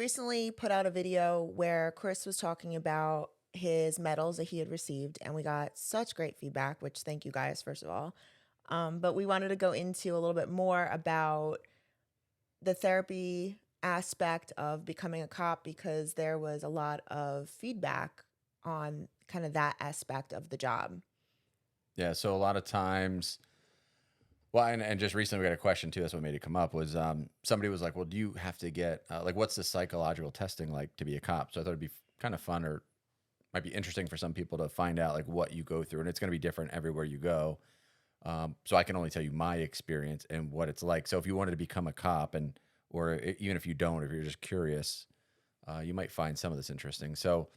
recently put out a video where Chris was talking about his medals that he had received, and we got such great feedback, which thank you guys, first of all. But we wanted to go into a little bit more about the therapy aspect of becoming a cop because there was a lot of feedback on kind of that aspect of the job. Yeah, so a lot of times, well, and just recently we got a question too. That's what made it come up. Was somebody was like, "Well, do you have to get like what's the psychological testing like to be a cop?" So I thought it'd be kind of fun or might be interesting for some people to find out like what you go through, and it's going to be different everywhere you go. So I can only tell you my experience and what it's like. So if you wanted to become a cop, and even if you don't, if you're just curious, you might find some of this interesting. So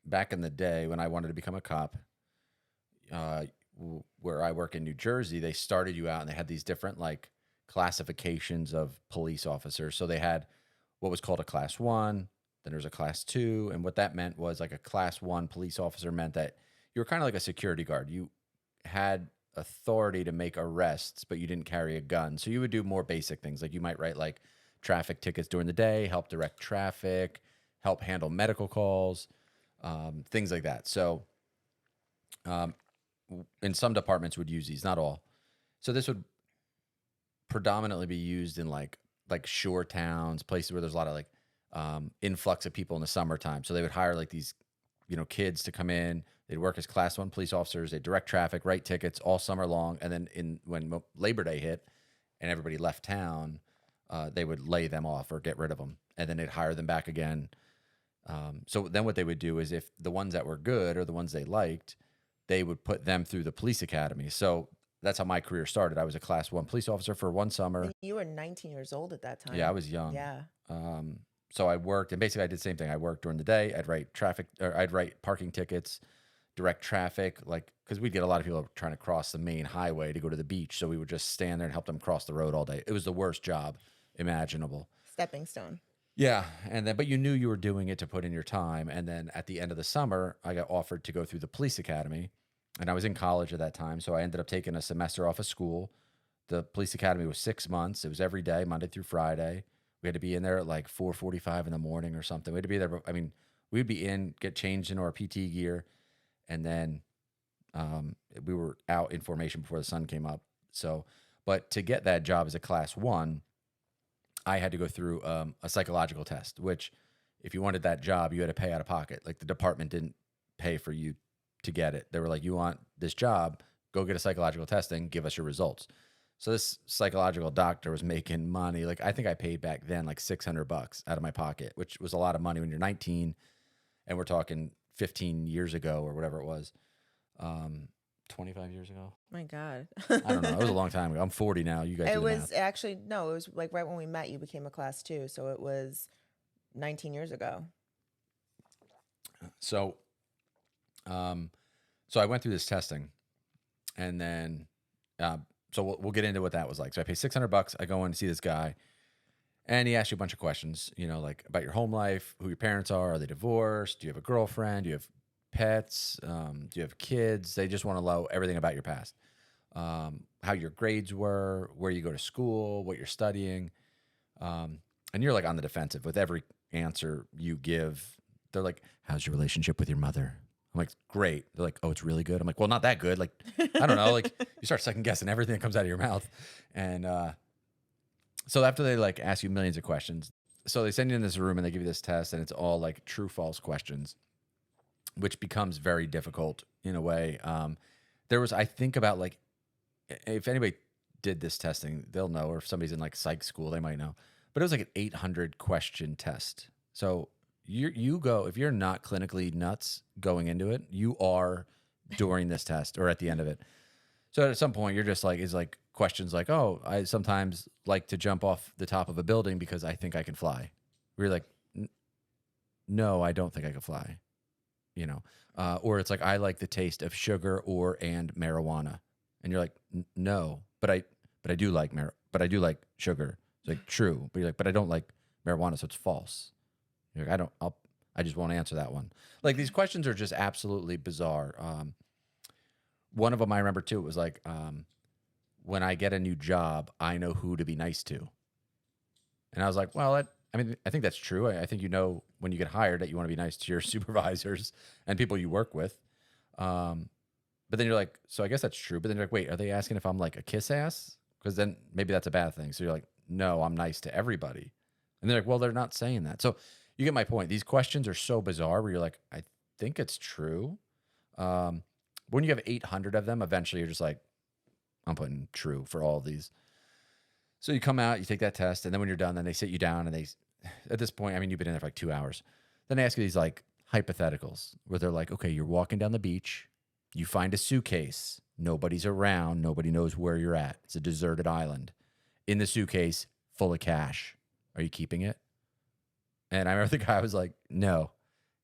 back in the day when I wanted to become a cop, uh, where I work in New Jersey, they started you out and they had these different like classifications of police officers. So they had what was called a class one, then there was a class two. And what that meant was like a class one police officer meant that you were kind of like a security guard. You had authority to make arrests, but you didn't carry a gun. So you would do more basic things. Like you might write like traffic tickets during the day, help direct traffic, help handle medical calls, things like that. So in some departments would use these, not all. So this would predominantly be used in like shore towns, places where there's a lot of like influx of people in the summertime. So they would hire like these, kids to come in. They'd work as class one police officers. They'd direct traffic, write tickets all summer long. And then when Labor Day hit and everybody left town, they would lay them off or get rid of them. And then they'd hire them back again. So then what they would do is if the ones that were good or the ones they liked, they would put them through the police academy. So that's how my career started. I was a class one police officer for one summer. And you were 19 years old at that time. Yeah, I was young. Yeah. So I worked, and basically I did the same thing. I worked during the day. I'd write parking tickets, direct traffic, like, because we'd get a lot of people trying to cross the main highway to go to the beach. So we would just stand there and help them cross the road all day. It was the worst job imaginable. Stepping stone. Yeah, but you knew you were doing it to put in your time. And then at the end of the summer, I got offered to go through the police academy, and I was in college at that time, so I ended up taking a semester off of school. The police academy was 6 months. It was every day, Monday through Friday. We had to be in there at like 4:45 in the morning or something. We had to be there. I mean, we'd be in, get changed into our PT gear, and then we were out in formation before the sun came up. So, but to get that job as a class one, I had to go through a psychological test, which if you wanted that job, you had to pay out of pocket. Like the department didn't pay for you to get it. They were like, you want this job, go get a psychological testing, give us your results. So this psychological doctor was making money. Like I think I paid back then like $600 out of my pocket, which was a lot of money when you're 19, and we're talking 15 years ago or whatever it was. 25 years ago. My God. I don't know. It was a long time ago. I'm 40 now. You guys do the math. Actually, no, it was like right when we met, you became a class two. So it was 19 years ago. So, so I went through this testing, and then, so we'll get into what that was like. So I pay $600. I go in to see this guy, and he asks you a bunch of questions, like about your home life, who your parents are they divorced? Do you have a girlfriend? Do you have pets? Do you have kids? They just want to know everything about your past, how your grades were, where you go to school, what you're studying. And you're like on the defensive with every answer you give. They're like, how's your relationship with your mother? I'm like, great. They're like, oh, it's really good. I'm like, well, not that good. Like, I don't know. Like you start second guessing everything that comes out of your mouth. And so after they like ask you millions of questions, so they send you in this room and they give you this test, and it's all like true, false questions, which becomes very difficult in a way. I think about like, if anybody did this testing, they'll know, or if somebody's in like psych school, they might know, but it was like an 800 question test. So you go, if you're not clinically nuts going into it, you are during this test or at the end of it. So at some point you're just like, is like questions like, oh, I sometimes like to jump off the top of a building because I think I can fly. We're like, no, I don't think I can fly. Or it's like, I like the taste of sugar and marijuana. And you're like, no, but I do like sugar. It's like, true. But you're like, but I don't like marijuana. So it's false. You're like, I just won't answer that one. Like these questions are just absolutely bizarre. One of them I remember too, it was like, when I get a new job, I know who to be nice to. And I was like, well, I mean, I think that's true. I think when you get hired that you want to be nice to your supervisors and people you work with. Um, but then you're like, so I guess that's true. But then you're like, wait, are they asking if I'm like a kiss ass? Because then maybe that's a bad thing. So you're like, no, I'm nice to everybody. And they're like, well, they're not saying that. So you get my point. These questions are so bizarre where you're like, I think it's true. When you have 800 of them, eventually you're just like, I'm putting true for all of these. So you come out, you take that test, and then when you're done, then they sit you down and at this point, I mean, you've been in there for like 2 hours. Then they ask you these like hypotheticals where they're like, okay, you're walking down the beach, you find a suitcase, nobody's around, nobody knows where you're at. It's a deserted island. In the suitcase, full of cash. Are you keeping it? And I remember the guy was like, no.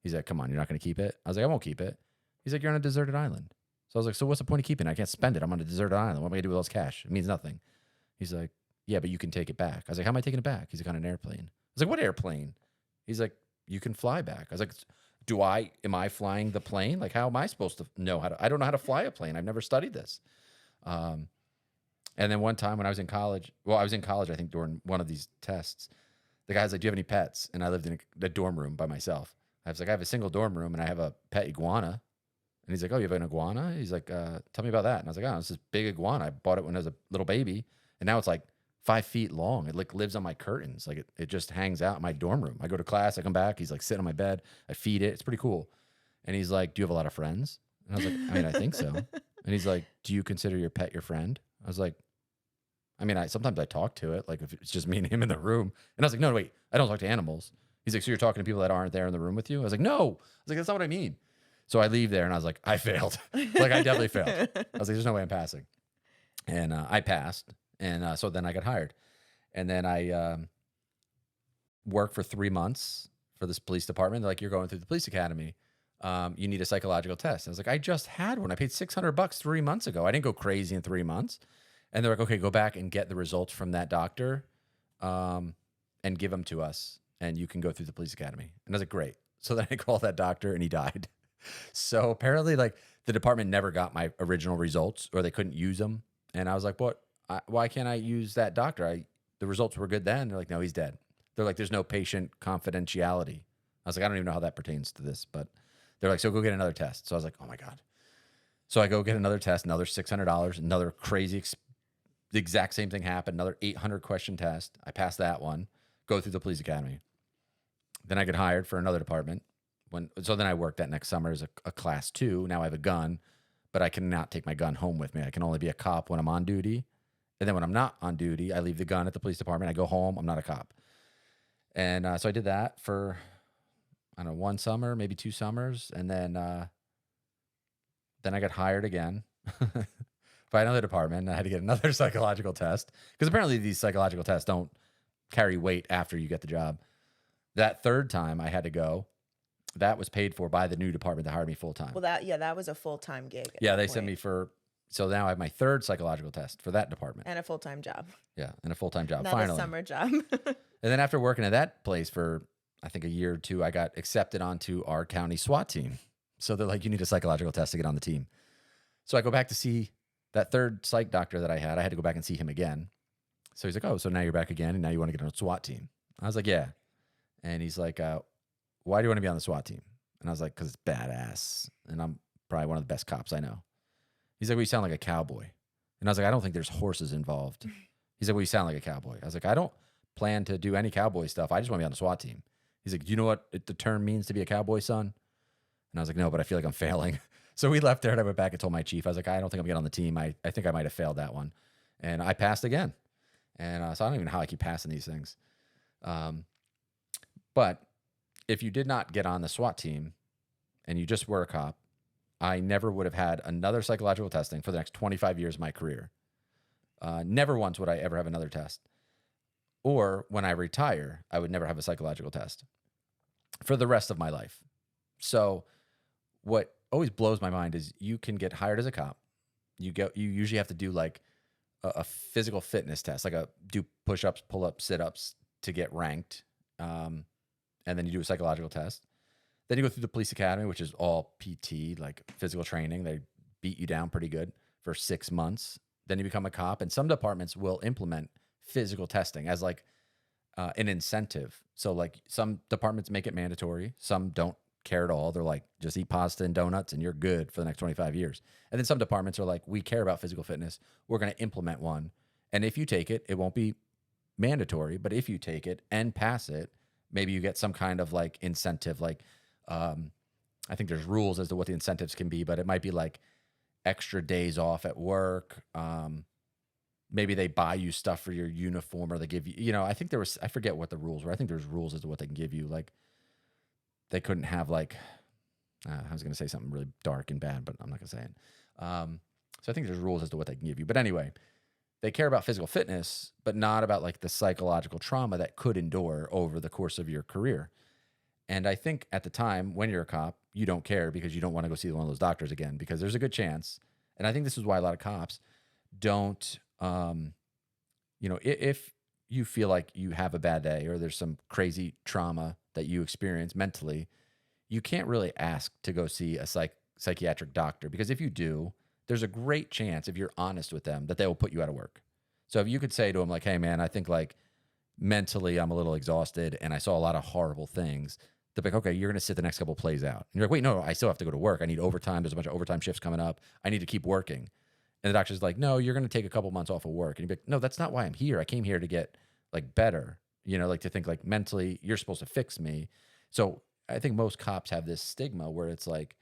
He's like, come on, you're not going to keep it? I was like, I won't keep it. He's like, you're on a deserted island. So I was like, so what's the point of keeping it? I can't spend it. I'm on a deserted island. What am I going to do with all this cash? It means nothing. He's like, yeah, but you can take it back. I was like, how am I taking it back? He's like, on an airplane. I was like, what airplane? He's like, you can fly back. I was like, am I flying the plane? Like, how am I supposed to know I don't know how to fly a plane. I've never studied this. And then one time when I was in college, I think during one of these tests, the guy's like, do you have any pets? And I lived in a dorm room by myself. I was like, I have a single dorm room and I have a pet iguana. And he's like, oh, you have an iguana? He's like, tell me about that. And I was like, oh, it's this big iguana. I bought it when I was a little baby. And now it's like 5 feet long. It like lives on my curtains. Like it just hangs out in my dorm room. I go to class, I come back. He's like sitting on my bed. I feed it. It's pretty cool. And he's like, do you have a lot of friends? And I was like, I mean, I think so. And he's like, do you consider your pet your friend? I was like, I mean, sometimes I talk to it. Like if it's just me and him in the room. And I was like, no, wait, I don't talk to animals. He's like, so you're talking to people that aren't there in the room with you? I was like, no. I was like, that's not what I mean. So I leave there and I was like, I failed. Like I definitely failed. I was like, there's no way I'm passing. And I passed. And so then I got hired. And then I worked for 3 months for this police department. They're like, you're going through the police academy. You need a psychological test. And I was like, I just had one. I paid $600 3 months ago. I didn't go crazy in 3 months. And they're like, okay, go back and get the results from that doctor and give them to us. And you can go through the police academy. And I was like, great. So then I called that doctor and he died. So apparently like the department never got my original results or they couldn't use them. And I was like, what? Why can't I use that doctor? The results were good then. They're like, no, he's dead. They're like, there's no patient confidentiality. I was like, I don't even know how that pertains to this, but they're like, so go get another test. So I was like, oh my God. So I go get another test, another $600, another crazy, the exact same thing happened, another 800 question test. I passed that one, go through the police academy. Then I get hired for another department. So then I worked that next summer as a class 2. Now I have a gun, but I cannot take my gun home with me. I can only be a cop when I'm on duty. And then when I'm not on duty, I leave the gun at the police department. I go home. I'm not a cop. And so I did that for, I don't know, 1 summer, maybe 2 summers. And then I got hired again by another department. I had to get another psychological test because apparently these psychological tests don't carry weight after you get the job. That third time I had to go. That was paid for by the new department that hired me full time. Well, that was a full-time gig. Yeah, they sent me so now I have my third psychological test for that department. And a full-time job. Yeah, and a full-time job, Not finally. a summer job. And then after working at that place for, I think, a year or 2, I got accepted onto our county SWAT team. So they're like, you need a psychological test to get on the team. So I go back to see that third psych doctor that I had to go back and see him again. So he's like, oh, so now you're back again and now you want to get on a SWAT team. I was like, yeah. And he's like, why do you want to be on the SWAT team? And I was like, because it's badass. And I'm probably one of the best cops I know. He's like, well, you sound like a cowboy. And I was like, I don't think there's horses involved. He's like, well, you sound like a cowboy. I was like, I don't plan to do any cowboy stuff. I just want to be on the SWAT team. He's like, do you know what the term means to be a cowboy, son? And I was like, no, but I feel like I'm failing. So we left there and I went back and told my chief, I was like, I don't think I'm getting on the team. I think I might have failed that one. And I passed again. And so I don't even know how I keep passing these things. But if you did not get on the SWAT team and you just were a cop, I never would have had another psychological testing for the next 25 years of my career. Never once would I ever have another test. Or when I retire, I would never have a psychological test for the rest of my life. So what always blows my mind is you can get hired as a cop. You usually have to do like a physical fitness test, like do push-ups, pull-ups, sit-ups to get ranked. And then you do a psychological test. Then you go through the police academy, which is all PT, like physical training. They beat you down pretty good for 6 months. Then you become a cop. And some departments will implement physical testing as like an incentive. So like some departments make it mandatory, some don't care at all. They're like, just eat pasta and donuts and you're good for the next 25 years. And then some departments are like, we care about physical fitness. We're going to implement one. And if you take it, it won't be mandatory, but if you take it and pass it, maybe you get some kind of like incentive. Like, I think there's rules as to what the incentives can be, but it might be like extra days off at work. Maybe they buy you stuff for your uniform or they give you, I think there was, I forget what the rules were. I think there's rules as to what they can give you. Like they couldn't have like, I was going to say something really dark and bad, but I'm not going to say it. So I think there's rules as to what they can give you. But anyway, they care about physical fitness, but not about like the psychological trauma that could endure over the course of your career. And I think at the time when you're a cop, you don't care because you don't want to go see one of those doctors again because there's a good chance. And I think this is why a lot of cops don't, if you feel like you have a bad day or there's some crazy trauma that you experience mentally, you can't really ask to go see a psychiatric doctor because if you do, there's a great chance if you're honest with them that they will put you out of work. So if you could say to them like, hey man, I think like mentally I'm a little exhausted and I saw a lot of horrible things. They're like, okay, you're going to sit the next couple of plays out. And you're like, wait, no, I still have to go to work. I need overtime. There's a bunch of overtime shifts coming up. I need to keep working. And the doctor's like, no, you're going to take a couple months off of work. And you're like, no, that's not why I'm here. I came here to get like better, like to think like mentally you're supposed to fix me. So I think most cops have this stigma where it's like,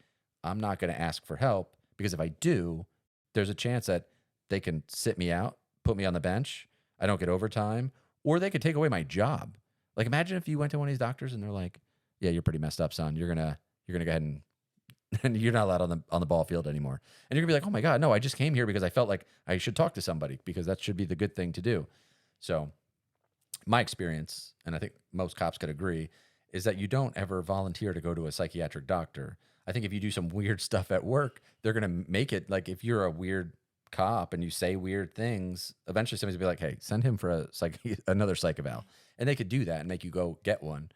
I'm not going to ask for help because if I do, there's a chance that they can sit me out, put me on the bench. I don't get overtime, or they could take away my job. Like imagine if you went to one of these doctors and they're like, yeah, you're pretty messed up, son. You're going to go ahead and you're not allowed on the ball field anymore. And you're gonna be like, oh my God, no, I just came here because I felt like I should talk to somebody because that should be the good thing to do. So my experience, and I think most cops could agree, is that you don't ever volunteer to go to a psychiatric doctor. I think if you do some weird stuff at work, they're gonna make it like if you're a weird cop and you say weird things, eventually somebody's gonna be like, hey, send him for another psych eval. And they could do that and make you go get one.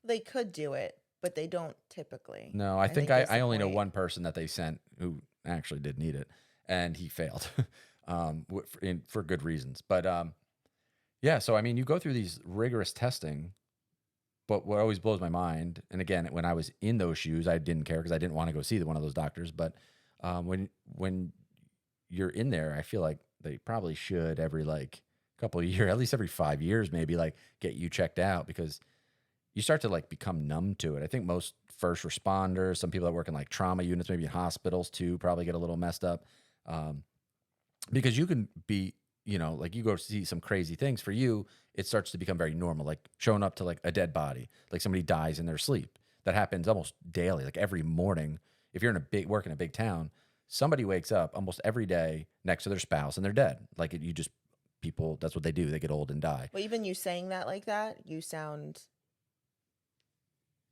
They could do it, but they don't typically. No, I think that's I the only know point. one person that they sent who actually did need it, and he failed for good reasons. But yeah, so I mean, you go through these rigorous testing, but what always blows my mind, and again, when I was in those shoes, I didn't care because I didn't want to go see one of those doctors. But when you're in there, I feel like they probably should every like couple of years, at least every 5 years, maybe like get you checked out because you start to like become numb to it. I think most first responders, some people that work in like trauma units, maybe in hospitals too, probably get a little messed up because you can be, like you go see some crazy things. For you, it starts to become very normal, like showing up to like a dead body, like somebody dies in their sleep. That happens almost daily, like every morning. If you're work in a big town, somebody wakes up almost every day next to their spouse and they're dead. Like people, that's what they do. They get old and die. Well, even you saying that like that, you sound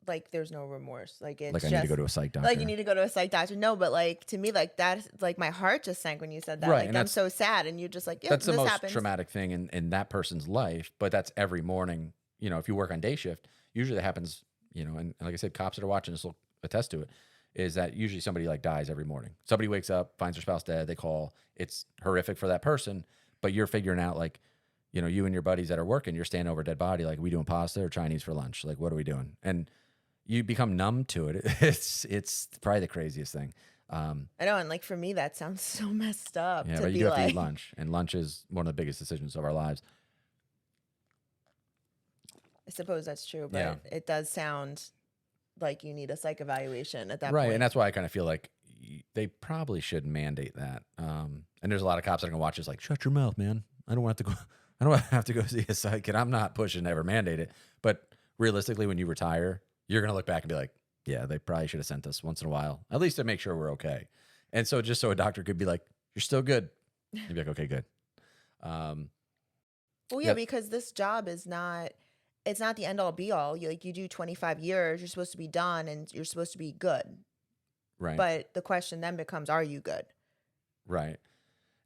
like there's no remorse. Like it's Like I just need to go to a psych like you doctor. need to go to a psych doctor. No, but like to me, like that, like my heart just sank when you said that. Right. Like And I'm so sad, and you're just like, yeah, that's the this most happens. traumatic thing in that person's life, but that's every morning. If you work on day shift, usually that happens, and like I said, cops that are watching this will attest to it, is that usually somebody like dies every morning. Somebody wakes up, finds their spouse dead, they call. It's horrific for that person, but you're figuring out like, you and your buddies that are working, you're standing over a dead body, like, are we doing pasta or Chinese for lunch? Like, what are we doing? And you become numb to it. It's probably the craziest thing. I know, and like for me, that sounds so messed up Yeah, to but you be do have to eat like. lunch, and lunch is one of the biggest decisions of our lives. I suppose that's true, but Yeah. it does sound like you need a psych evaluation at that Right, point. and that's why I kind of feel like they probably should mandate that. And there's a lot of cops that are gonna watch this like, shut your mouth, man. I don't want to go. I don't have to go see a psych, and I'm not pushing to ever mandate it. But realistically, when you retire, you're gonna look back and be like, yeah, they probably should have sent us once in a while, at least to make sure we're okay. And so just so a doctor could be like, you're still good. You'd be like, okay, good. Well, yeah, Yeah, because this job is not. It's not the end all be all. You do 25 years, you're supposed to be done, and you're supposed to be good. right, But the question then becomes, are you good? right.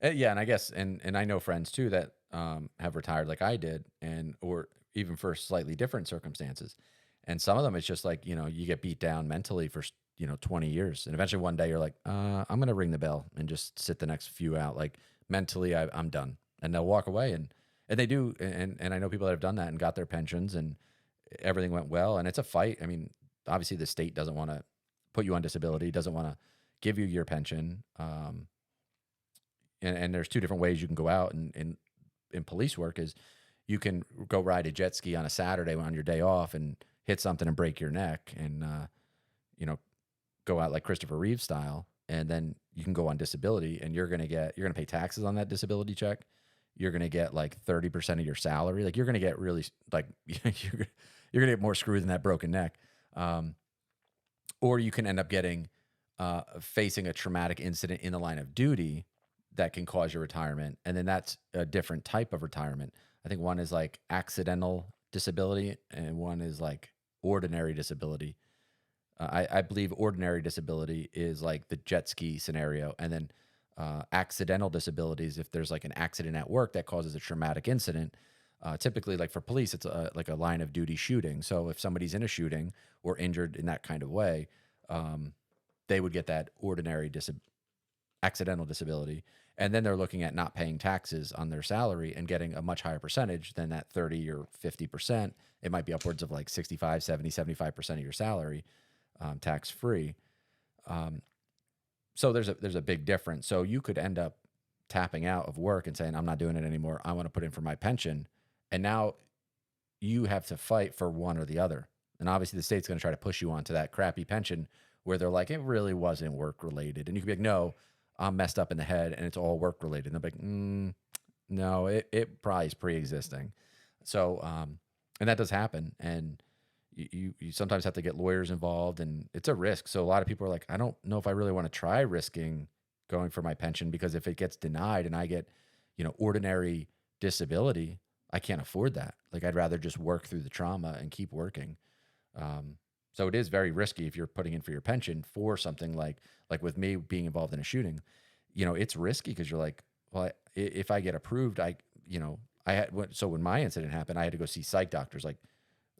Yeah, and I guess and I know friends too that have retired like I did, and or even for slightly different circumstances. And some of them, it's just like you get beat down mentally for 20 years, and eventually one day you're like, I'm gonna ring the bell and just sit the next few out. Like mentally, I'm done, and they'll walk away, and And they do, and I know people that have done that and got their pensions and everything went well. And it's a fight. I mean, obviously the state doesn't want to put you on disability, doesn't want to give you your pension. And there's two different ways you can go out in police work is you can go ride a jet ski on a Saturday on your day off and hit something and break your neck and, you know, go out like Christopher Reeve style. And then you can go on disability and you're going to pay taxes on that disability check. You're going to get like 30% of your salary. Like you're going to get really like, you're going to get more screwed than that broken neck. Or you can end up getting, facing a traumatic incident in the line of duty that can cause your retirement. And then that's a different type of retirement. I think one is like accidental disability and one is like ordinary disability. I believe ordinary disability is like the jet ski scenario. And then accidental disabilities, if there's like an accident at work that causes a traumatic incident, typically like for police, it's like a line of duty shooting. So if somebody's in a shooting or injured in that kind of way, they would get that ordinary accidental disability. And then they're looking at not paying taxes on their salary and getting a much higher percentage than that 30 or 50%. It might be upwards of like 65, 70, 75% of your salary, tax free. So there's a big difference. So you could end up tapping out of work and saying, I'm not doing it anymore. I want to put in for my pension. And now you have to fight for one or the other. And obviously the state's going to try to push you onto that crappy pension where they're like, it really wasn't work related. And you could be like, no, I'm messed up in the head and it's all work related. And they're like, no, it probably is pre-existing. So, and that does happen. And you sometimes have to get lawyers involved and it's a risk. So a lot of people are like, I don't know if I really want to try risking going for my pension because if it gets denied and I get, ordinary disability, I can't afford that. Like I'd rather just work through the trauma and keep working. So it is very risky if you're putting in for your pension for something like with me being involved in a shooting, it's risky because you're like, well, if I get approved, so when my incident happened, I had to go see psych doctors like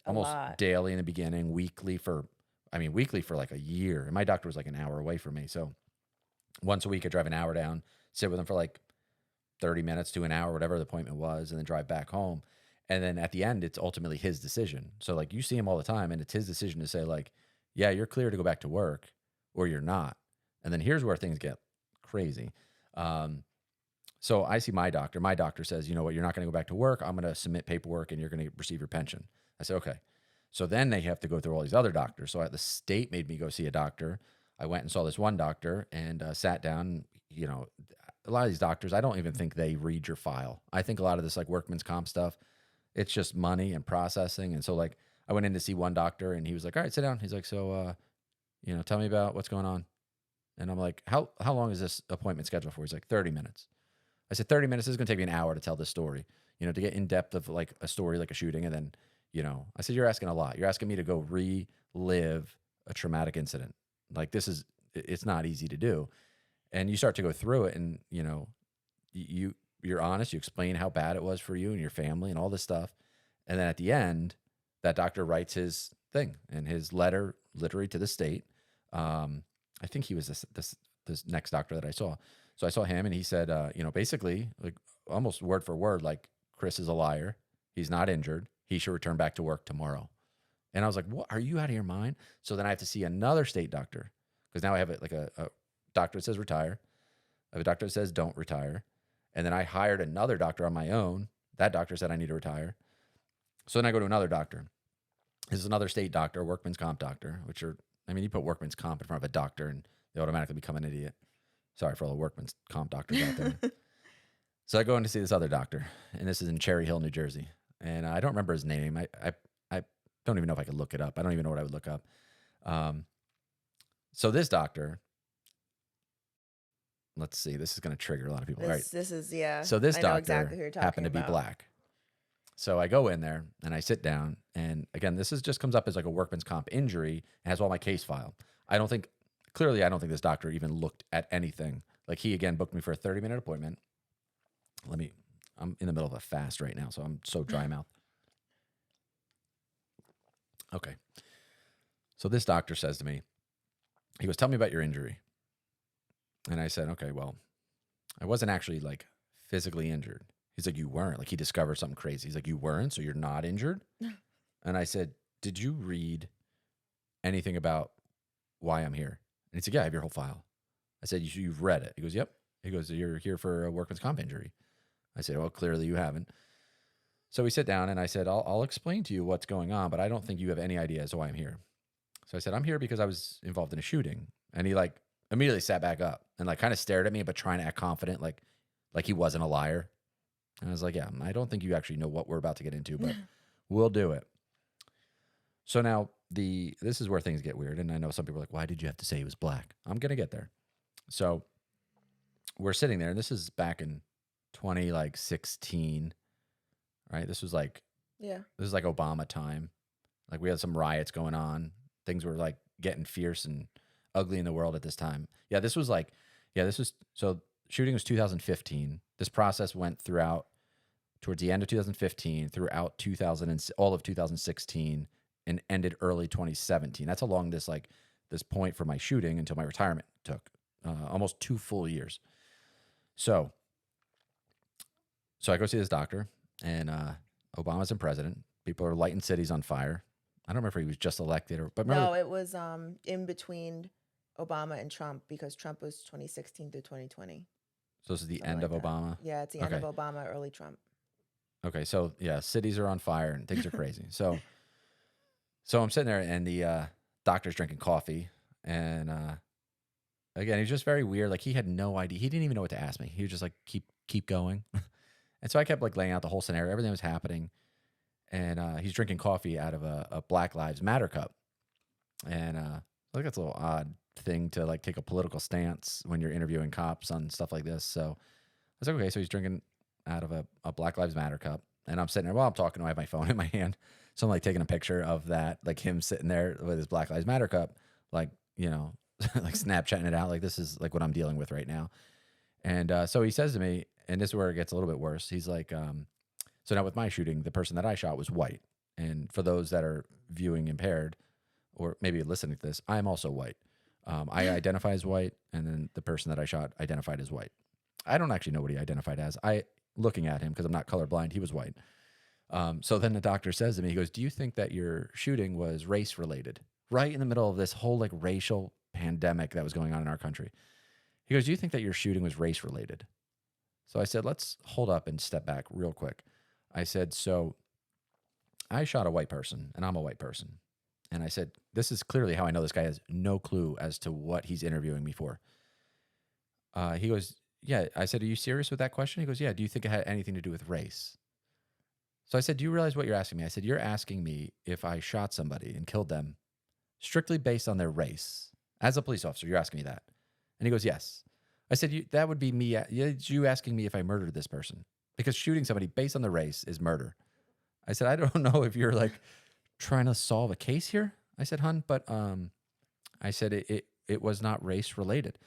A almost lot. daily in the beginning, weekly for like a year. And my doctor was like an hour away from me. So once a week, I drive an hour down, sit with him for like 30 minutes to an hour, whatever the appointment was, and then drive back home. And then at the end, it's ultimately his decision. So like you see him all the time and it's his decision to say like, yeah, you're clear to go back to work or you're not. And then here's where things get crazy. So I see my doctor. My doctor says, you know what, you're not going to go back to work. I'm going to submit paperwork and you're going to receive your pension. I said, okay. So then they have to go through all these other doctors. So the state made me go see a doctor. I went and saw this one doctor and sat down. A lot of these doctors, I don't even think they read your file. I think a lot of this like workman's comp stuff, it's just money and processing. And so like I went in to see one doctor and he was like, all right, sit down. He's like, so, tell me about what's going on. And I'm like, how long is this appointment scheduled for? He's like 30 minutes. I said, 30 minutes, this is going to take me an hour to tell this story, to get in depth of like a story, like a shooting. And then, I said, you're asking a lot. You're asking me to go relive a traumatic incident. Like it's not easy to do. And you start to go through it and, you're honest, you explain how bad it was for you and your family and all this stuff. And then at the end, that doctor writes his thing and his letter literally to the state. I think he was this next doctor that I saw. So I saw him and he said, basically like almost word for word, like Chris is a liar. He's not injured. He should return back to work tomorrow. And I was like, what? Are you out of your mind? So then I have to see another state doctor because now I have a doctor that says retire. I have a doctor that says don't retire. And then I hired another doctor on my own. That doctor said I need to retire. So then I go to another doctor. This is another state doctor, workman's comp doctor, you put workman's comp in front of a doctor and they automatically become an idiot. Sorry for all the workman's comp doctors out there. So I go in to see this other doctor, and this is in Cherry Hill, New Jersey. And I don't remember his name. I don't even know if I could look it up. I don't even know what I would look up. So this doctor, let's see, this is going to trigger a lot of people. All right. This is, yeah. So this I know doctor exactly who you're talking happened to be about. black. So I go in there and I sit down, and again, this just comes up as like a workman's comp injury and has all my case file. I don't think this doctor even looked at anything. Like he again booked me for a 30-minute appointment. I'm in the middle of a fast right now, so I'm so dry mouth. Okay. So this doctor says to me, he goes, tell me about your injury. And I said, okay, well, I wasn't actually like physically injured. He's like, you weren't. Like he discovered something crazy. He's like, you weren't, so you're not injured? And I said, did you read anything about why I'm here? And he said, yeah, I have your whole file. I said, you've read it. He goes, yep. He goes, you're here for a workman's comp injury. I said, well, clearly you haven't. So we sit down and I said, I'll explain to you what's going on, but I don't think you have any idea as to why I'm here. So I said, I'm here because I was involved in a shooting. And he like immediately sat back up and like kind of stared at me, but trying to act confident, like he wasn't a liar. And I was like, yeah, I don't think you actually know what we're about to get into, but we'll do it. So now this is where things get weird. And I know some people are like, why did you have to say he was black? I'm going to get there. So we're sitting there and this is back in 2016, right? This was like, Yeah. this is like Obama time. Like we had some riots going on. Things were like getting fierce and ugly in the world at this time. Yeah, this was so shooting was 2015. This process went throughout towards the end of 2015, throughout all of 2016, and ended early 2017. That's how long this point for my shooting until my retirement took. Almost 2 full years. So I go see this doctor, and Obama's in president. People are lighting cities on fire. I don't remember if he was just elected but remember, No, it was in between Obama and Trump because Trump was 2016 through 2020. so this is the Something end like of that. Obama. Yeah, it's the end Okay. of Obama, early Trump. Okay, so yeah, cities are on fire and things are crazy. So I'm sitting there and the doctor's drinking coffee, and again, he's just very weird. Like he had no idea. He didn't even know what to ask me. He was just like, keep going. And so I kept like laying out the whole scenario. Everything was happening. And he's drinking coffee out of a Black Lives Matter cup. And I think that's a little odd thing to like take a political stance when you're interviewing cops on stuff like this. So I was like, okay, so he's drinking out of a Black Lives Matter cup. And I'm sitting there while I'm talking, I have my phone in my hand. So I'm like taking a picture of that, like him sitting there with his Black Lives Matter cup, like, like Snapchatting it out. Like this is like what I'm dealing with right now. And so he says to me, and this is where it gets a little bit worse. He's like, so now with my shooting, the person that I shot was white. And for those that are viewing impaired or maybe listening to this, I'm also white. I identify as white, and then the person that I shot identified as white. I don't actually know what he identified as. Looking at him, because I'm not colorblind, he was white. So then the doctor says to me, he goes, do you think that your shooting was race related? Right in the middle of this whole like racial pandemic that was going on in our country. He goes, do you think that your shooting was race related? So I said, let's hold up and step back real quick. I said, so I shot a white person and I'm a white person. And I said, this is clearly how I know this guy has no clue as to what he's interviewing me for. He goes, yeah. I said, are you serious with that question? He goes, yeah. Do you think it had anything to do with race? So I said, do you realize what you're asking me? I said, you're asking me if I shot somebody and killed them strictly based on their race. As a police officer, you're asking me that. And he goes, yes. I said, that would be me. You asking me if I murdered this person, because shooting somebody based on the race is murder. I said, I don't know if you're like trying to solve a case here. I said, hun, but I said, it was not race related.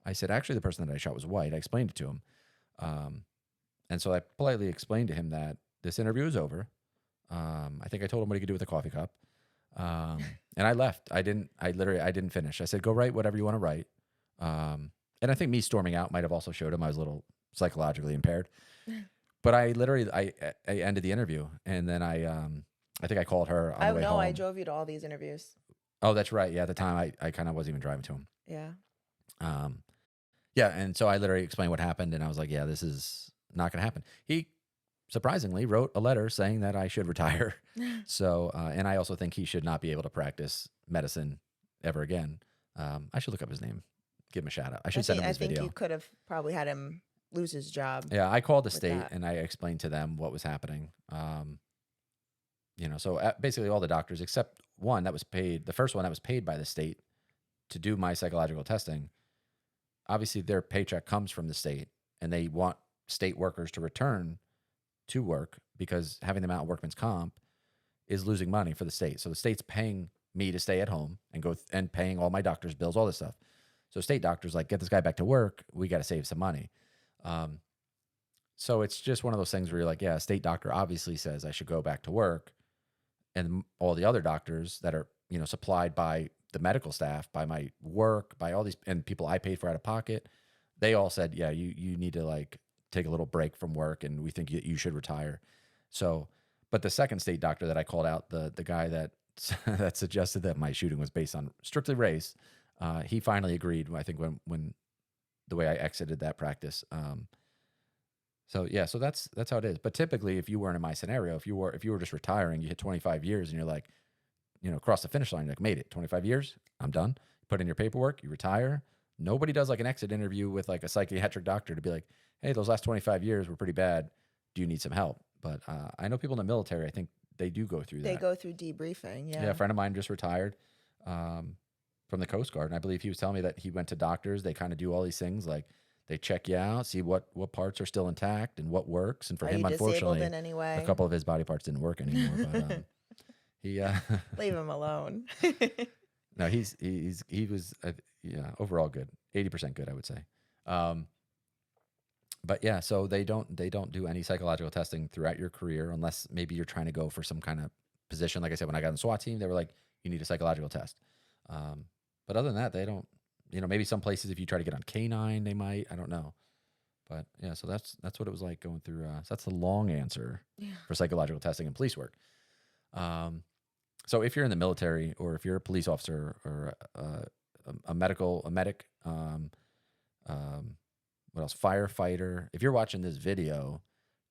I said, actually, the person that I shot was white. I explained it to him. And so I politely explained to him that this interview is over. I think I told him what he could do with a coffee cup. And I left. I didn't finish. I said, go write whatever you want to write. And I think me storming out might have also showed him I was a little psychologically impaired. But I ended the interview, and then I think I called her on the way home. I drove you to all these interviews. Oh, that's right. Yeah, at the time I kind of wasn't even driving to him. Yeah. Yeah, and so I literally explained what happened, and I was like, yeah, this is not going to happen. He surprisingly wrote a letter saying that I should retire. So, and I also think he should not be able to practice medicine ever again. I should look up his name. Give him a shout out. I should send him this video. I think you could have probably had him lose his job. Yeah, I called the state and I explained to them what was happening. So basically all the doctors except one that was paid, the first one that was paid by the state to do my psychological testing, obviously their paycheck comes from the state and they want state workers to return to work because having them out of workman's comp is losing money for the state. So the state's paying me to stay at home and and paying all my doctor's bills, all this stuff. So state doctors like, get this guy back to work. We got to save some money. So it's just one of those things where you're like, yeah, a state doctor obviously says I should go back to work. And all the other doctors that are, supplied by the medical staff, by my work, by all these and people I paid for out of pocket, they all said, yeah, you need to like take a little break from work and we think you should retire. So, but the second state doctor that I called out, the guy that that suggested that my shooting was based on strictly race, he finally agreed. I think when the way I exited that practice. So yeah, so that's how it is. But typically, if you weren't in my scenario, if you were just retiring, you hit 25 years, and you're like, across the finish line, you're like, made it, 25 years, I'm done. Put in your paperwork, you retire. Nobody does like an exit interview with like a psychiatric doctor to be like, hey, those last 25 years were pretty bad. Do you need some help? But I know people in the military, I think they do go through They that. go through debriefing. Yeah, a Yeah. friend of mine just retired from the Coast Guard, and I believe he was telling me that he went to doctors. They kind of do all these things, like they check you out, see what parts are still intact and what works. And for Are him, you disabled unfortunately, in any a way? couple of his body parts didn't work anymore. But he, Leave him alone. no, he was yeah, overall good, 80% good, I would say. Um, but yeah, so they don't do any psychological testing throughout your career unless maybe you're trying to go for some kind of position. Like I said, when I got in the SWAT team, they were like, you need a psychological test. Um, but other than that, they don't. Maybe some places if you try to get on K9, they might. I don't know. But yeah, so that's what it was like going through. So that's the long answer Yeah. for psychological testing and police work. So if you're in the military or if you're a police officer or a medic, what else? Firefighter. If you're watching this video,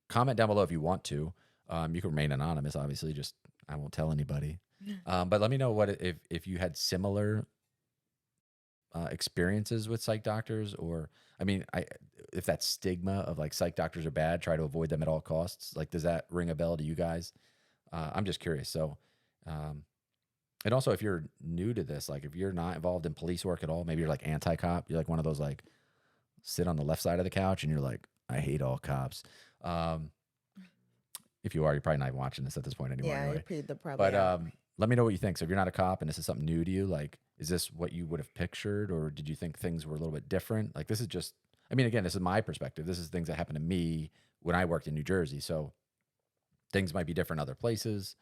comment down below if you want to. You can remain anonymous, obviously. Just I won't tell anybody. But let me know if you had similar experiences with psych doctors, or I mean, if that stigma of like psych doctors are bad, try to avoid them at all costs. Like, does that ring a bell to you guys? I'm just curious. So, and also if you're new to this, like if you're not involved in police work at all, maybe you're like anti-cop. You're like one of those like sit on the left side of the couch and you're like, I hate all cops. If you are, you're probably not even watching this at this point anymore. Yeah, Anyway. they're probably But out. let me know what you think. So if you're not a cop and this is something new to you, like, is this what you would have pictured, or did you think things were a little bit different? Like, this is just, I mean, again, this is my perspective. This is things that happened to me when I worked in New Jersey. So things might be different other places.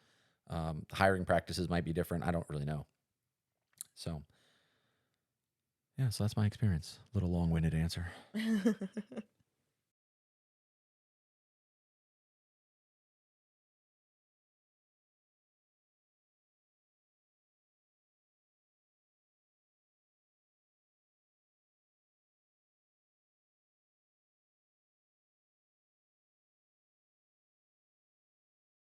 Hiring practices might be different. I don't really know. So yeah, so that's my experience. A little long-winded answer.